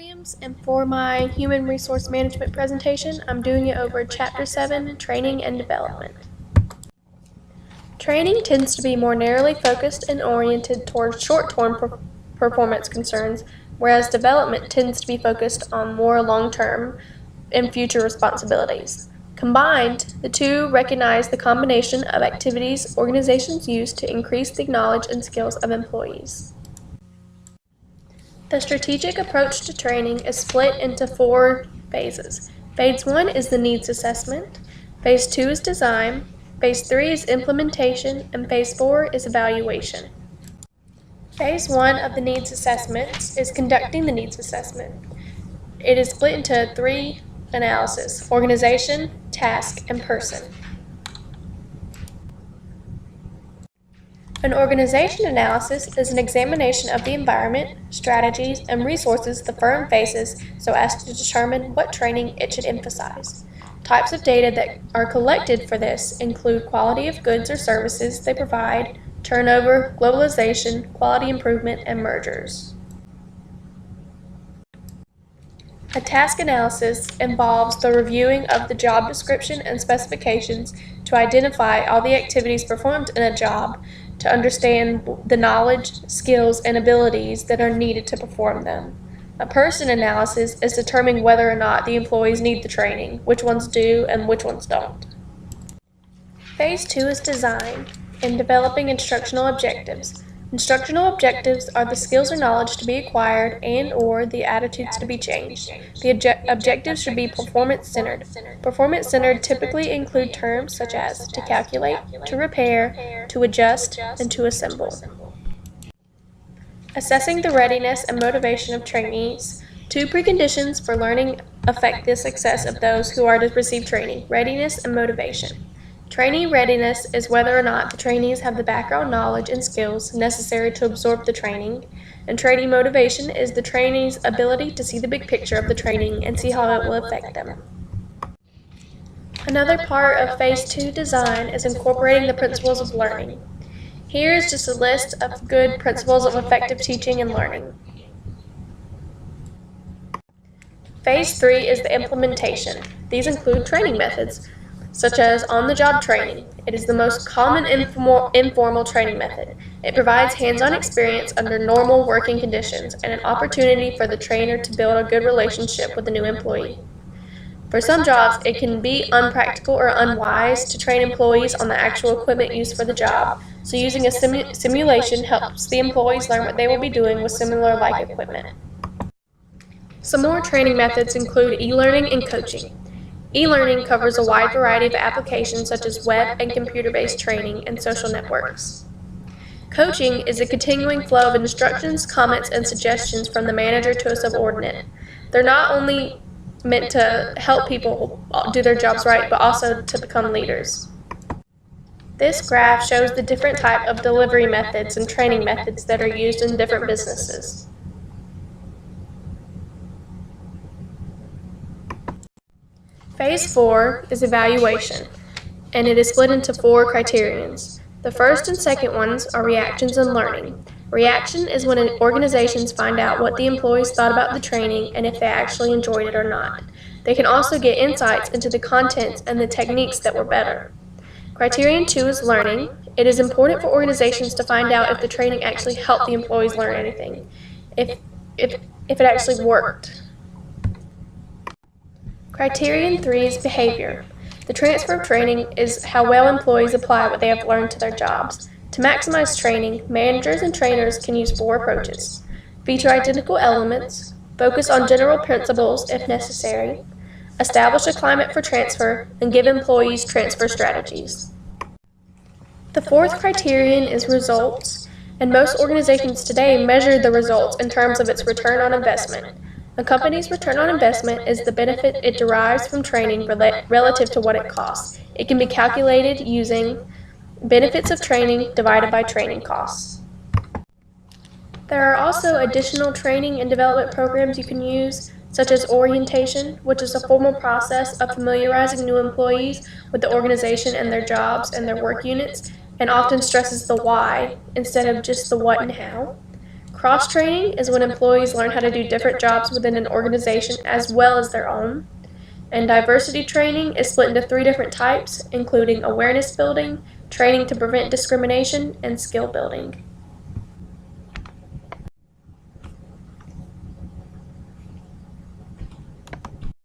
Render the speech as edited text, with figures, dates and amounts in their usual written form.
Williams, and for my Human Resource Management presentation, I'm doing it over Chapter 7, Training and Development. Training tends to be more narrowly focused and oriented towards short-term performance concerns, whereas development tends to be focused on more long-term and future responsibilities. Combined, the two recognize the combination of activities organizations use to increase the knowledge and skills of employees. The strategic approach to training is split into 4 phases. Phase 1 is the needs assessment, Phase 2 is design, Phase 3 is implementation, and Phase 4 is evaluation. Phase 1 of the needs assessment is conducting the needs assessment. It is split into 3 analyses: organization, task, and person. An organization analysis is an examination of the environment, strategies, and resources the firm faces so as to determine what training it should emphasize. Types of data that are collected for this include quality of goods or services they provide, turnover, globalization, quality improvement, and mergers. A task analysis involves the reviewing of the job description and specifications to identify all the activities performed in a job, to understand the knowledge, skills, and abilities that are needed to perform them. A person analysis is determining whether or not the employees need the training, which ones do and which ones don't. Phase 2 is design and developing instructional objectives. Instructional objectives are the skills or knowledge to be acquired and/or the attitudes to be changed. The objectives should be performance-centered. Performance-centered typically include terms such as to calculate, to repair, to adjust, and to assemble. Assessing the readiness and motivation of trainees. 2 preconditions for learning affect the success of those who are to receive training: readiness and motivation. Trainee readiness is whether or not the trainees have the background knowledge and skills necessary to absorb the training, and trainee motivation is the trainee's ability to see the big picture of the training and see how it will affect them. Another part of Phase 2 design is incorporating the principles of learning. Here is just a list of good principles of effective teaching and learning. Phase 3 is the implementation. These include training methods, such as on-the-job training. It is the most common informal training method. It provides hands-on experience under normal working conditions and an opportunity for the trainer to build a good relationship with the new employee. For some jobs, it can be unpractical or unwise to train employees on the actual equipment used for the job, so using a simulation helps the employees learn what they will be doing with similar-like equipment. Some more training methods include e-learning and coaching. E-learning covers a wide variety of applications such as web and computer-based training and social networks. Coaching is a continuing flow of instructions, comments, and suggestions from the manager to a subordinate. They're not only meant to help people do their jobs right, but also to become leaders. This graph shows the different type of delivery methods and training methods that are used in different businesses. Phase 4 is evaluation, and it is split into 4 criterions. The first and second ones are reactions and learning. Reaction is when organizations find out what the employees thought about the training and if they actually enjoyed it or not. They can also get insights into the contents and the techniques that were better. Criterion 2 is learning. It is important for organizations to find out if the training actually helped the employees learn anything, if it actually worked. Criterion 3 is behavior. The transfer of training is how well employees apply what they have learned to their jobs. To maximize training, managers and trainers can use 4 approaches: feature identical elements, focus on general principles if necessary, establish a climate for transfer, and give employees transfer strategies. The 4th criterion is results, and most organizations today measure the results in terms of its return on investment. A company's return on investment is the benefit it derives from training relative to what it costs. It can be calculated using benefits of training divided by training costs. There are also additional training and development programs you can use, such as orientation, which is a formal process of familiarizing new employees with the organization and their jobs and their work units, and often stresses the why instead of just the what and how. Cross-training is when employees learn how to do different jobs within an organization as well as their own. And diversity training is split into 3 different types, including awareness building, training to prevent discrimination, and skill building.